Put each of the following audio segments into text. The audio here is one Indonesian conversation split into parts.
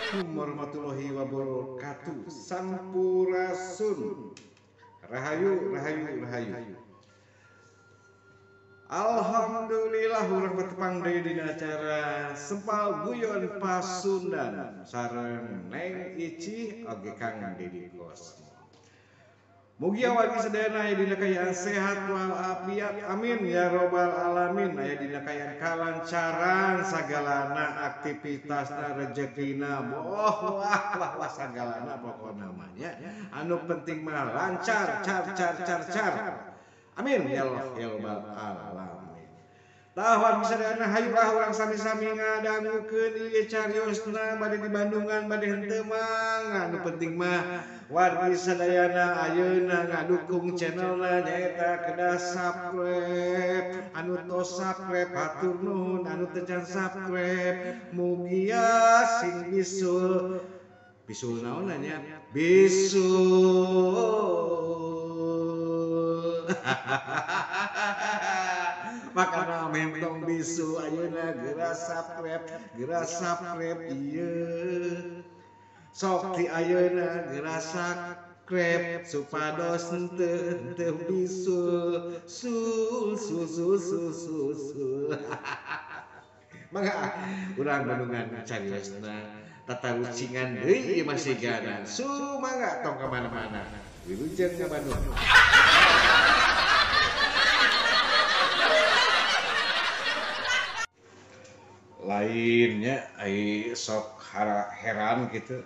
Assalamualaikum warahmatullahi wabarakatuh. Sampurasun. Rahayu, rahayu, rahayu. Alhamdulillah urang bertepang deui dina acara Sempal Guyon Pasundan sareng Neng Ici oge Kang Deddy Kosmo. Mugi awak sadayana aya dina kayaan sehat walafiat. Amin ya robbal alamin. Aya dina kayaan kalancaran sagalana aktivitasna rezekina wah sagalana pokona namanya. Anu penting mah lancar car. Amin ya Allah ya robbal alamin. Tah sadayana hayulah urang sami-sami ngadangukeun ieu cariosna bade di Bandungan bade henteu mang. Anu penting mah wargi sadayana ayeuna ngadukung channelna nyaeta kedah subscribe. Anu tos subscribe hatur nuhun, anu teu can subscribe mugi sing bisul. Bisul naon nya? Bisul. Makana mentong bisu ayeuna geura subscribe ieu. Sok ti ayeuna geura subscribe supados henteu bisu sul. Mangga urang Bandungan cariosna tatarucingan deui masih gana. Mangga tong ka mana-mana. Wilujeng ka Bandung. Lainnya ai sok heran gitu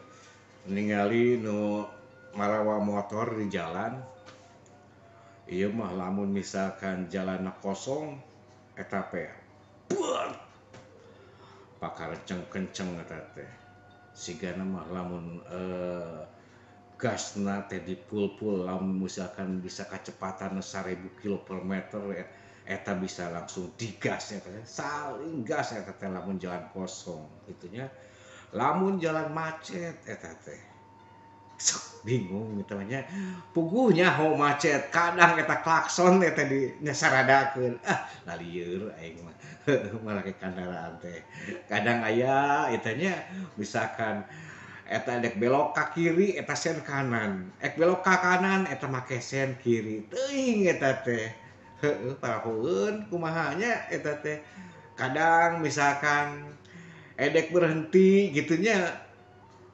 ningali nu marawa motor di jalan. Ieu mah lamun misalkan jalanna kosong eta teh pakarenceng-kenceng eta teh. Sigana mah lamun gasna teh di full lamun misalkan bisa kacepatan 1000 km per meter eta bisa langsung digas eta saling gas eta teh lamun jalan kosong gitunya. Lamun jalan macet eta teh sok bingung gitu nya puguhnya ho macet kadang eta klakson eta di nyasaradakeun lalieur aing mah malah ke kendaraan teh kadang aya eta nya misalkan eta dek belok ka kiri eta sen kanan belok ka kanan eta make sen kiri teuing eta teh heueuh parahueun kumaha nya eta teh kadang misalkan edek berhenti gitunya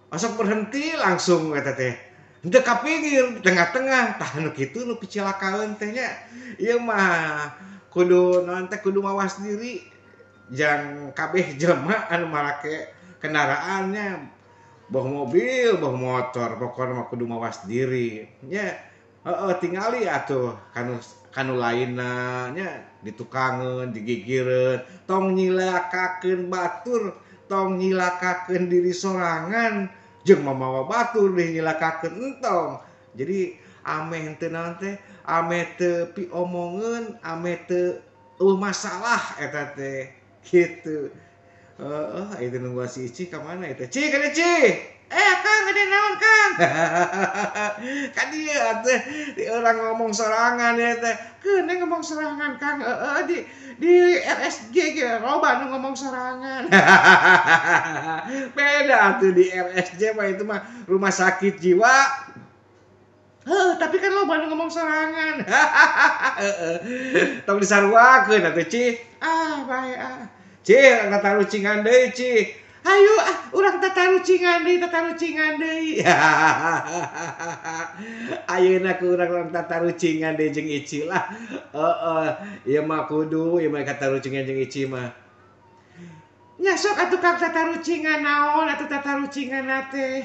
masuk berhenti langsung eta teh henteu kapinggir di tengah-tengah tah nu kitu nu picilakaeun teh nya ieu mah kudu naon teh kudu mawas diri jang kabeh jelema anu make kendaraannya boh mobil boh motor pokona mah kudu mawas diri nya tingali atuh kanu lainna nya ditukangeun digigireun tong nyilakakeun batur tong nyilakakeun diri sorangan jeung mamawa batur deui nyilakakeun entong. Jadi ameh henteu naon teh ameh teu piomongeun ameh teu masalah eta teh kitu. Itu nunggu si Ici ka mana eta? Ci kana Ci. Kang gede naon Kang? Kan dieu atuh di urang ngomong sorangan ya teh. Keuneu ngomong sorangan Kang. Di RSJ ge loba nu ngomong sorangan. Beda tuh di RSJ mah itu mah rumah sakit jiwa. Tapi kan loba nu ngomong sorangan. Tong disaruakeun atuh Ci. Bae Ci, tatarucingan deui Ci. Hayu urang tatarucingan deui. Ayeuna ku urang tatarucingan deui jeung Ici lah. Ieu mah kudu ieu mah tatarucingan jeung Ici mah. Nya sok atuh Kang tatarucingan naon atuh tatarucingan teh.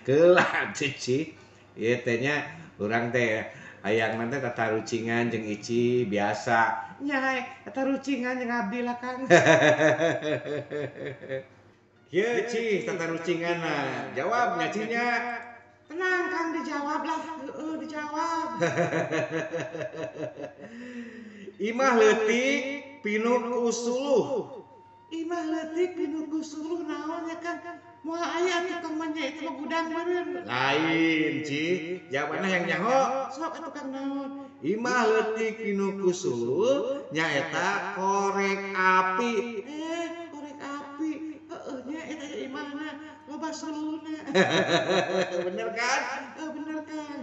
Keulah atuh Ci. Ieu teh nya urang teh hayang nanti tatarucingan jeung Ici biasa. Nya tatarucingan jeung abdi lah Kang. Kieu Ci tatarucinganna. Jawabnya Ci nya. Tenang Kang dijawab lah. Dijawab. Imah leutik pinuh usuluh. Imah leutik pinuh usuluh naon ya Kang? Moal aya atuh Kang mah nya itu mah gudang meureun. Lain Ci, jawabanna yang nyaho. Sok atuh Kang naon? Imah leutik pinuh usuluh nyaeta korek api. Korek api. Heeh nya eta imahna loba suluna. Bener kan? Bener kan.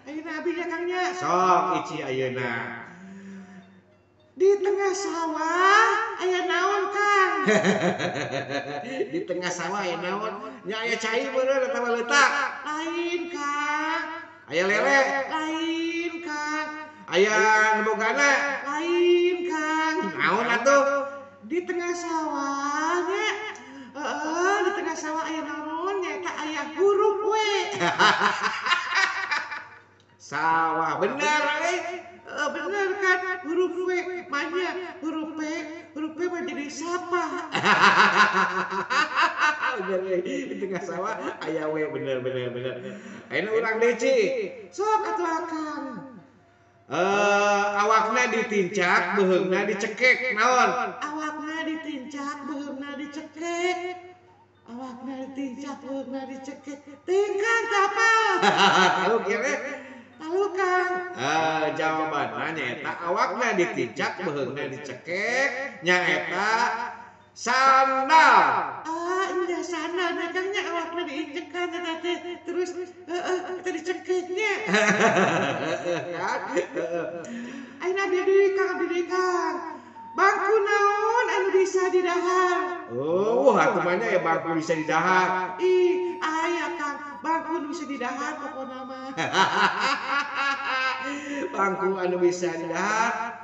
Ayeuna abdi nya Kang nya. Sok ici ayeuna. Di tengah sawah aya naon Kang? Di tengah sawah aya naon? Nya aya cai beureun eta mah leutak. Lain Kang. Aya lele? Lain Kang. Aya nebogana? Lain Kang. Naon atuh? Di tengah sawah nya. Di tengah sawah aya naon? Nya aya huruf W. Sawah bener bener kan huruf W manya huruf P mah jadi sapa. Bener di tengah sawah aya W bener. Ayeuna urang deui Ci. Sok atuh Akang. Awakna ditincak beheungna dicekek naon? Awakna ditincak beheungna dicekek. Awakna ditincak beheungna dicekek. Tingkang tapal. Tahu kira? Tahu Kang. Jawabanna nyaeta awakna ditincak beheungna dicekek nyaeta sandal. Indah sandal na Kang nya awakna diinjekan eta teh terus eta dicekeknya. Ayeuna abdi deui Kang. Bangku naon anu bisa didahar? Oh, atuh mah nya ya bangku bisa didahar. Ih, aya Kang, bangku anu bisa didahar pokona mah. Bangku anu bisa didahar.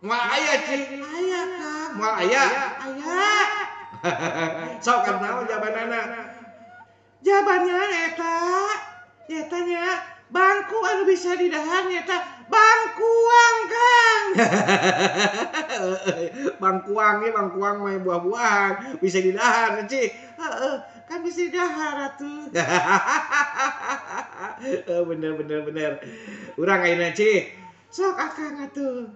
Moal aya Ci. Aya Kang. Moal aya? Aya. Sok kan naon jawabanana? Jawabannya eta nya bangku anu bisa didahar nyata bangkuang Kang. Bangkuang mah buah-buahan bisa didahar Ci. Kan bisa didahar atuh. Bener. Urang ayeuna Ci. Sok Akang atuh.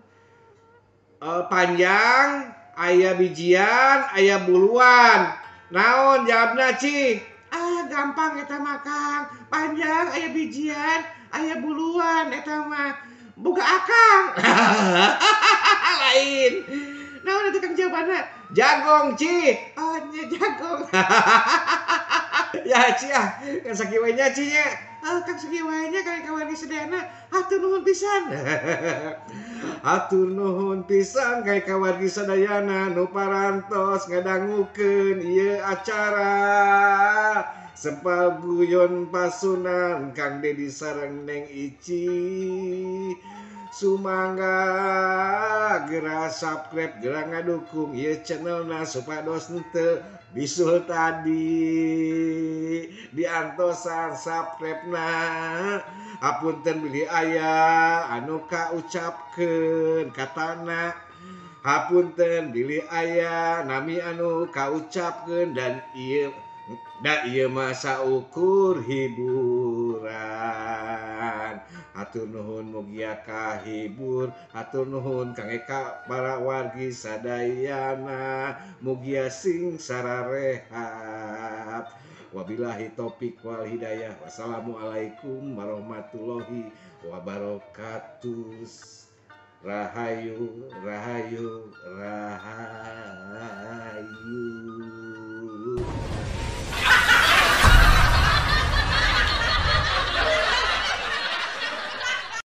Panjang aya bijian aya buluan. Naon jawabna Ci? Gampang eta mah Kang. Panjang aya bijian aya buluan eta mah boga Akang. Lain. Naon eta Kang jawabanna? Jagong Ci. Oh nya jagong. Ya Ci kan sakieu nya Ci nya. Kang sakieu nya kali kawan sedayana hatur nuhun pisan. Hatur nuhun pisan kali kawargi sadayana nu parantos ngadangukeun ieu acara. Sempal guyon pasunan Kang Dedi sareng Neng Ici. Sumangga geura subscribe geura ngadukung ieu channelna supados henteu bisul tadi diantosan subscribe-na. Hapunten bilih aya anu kaucapkeun katana. Hapunten bilih aya nami anu kaucapkeun dan ieu mah saukur hiburan. Hatur nuhun mugia kahibur. Hatur nuhun Kang Eka para wargi sadayana mugia sing sararehat. Wabillahi taufik wal hidayah. Wassalamualaikum warahmatullahi wabarakatuh. Rahayu.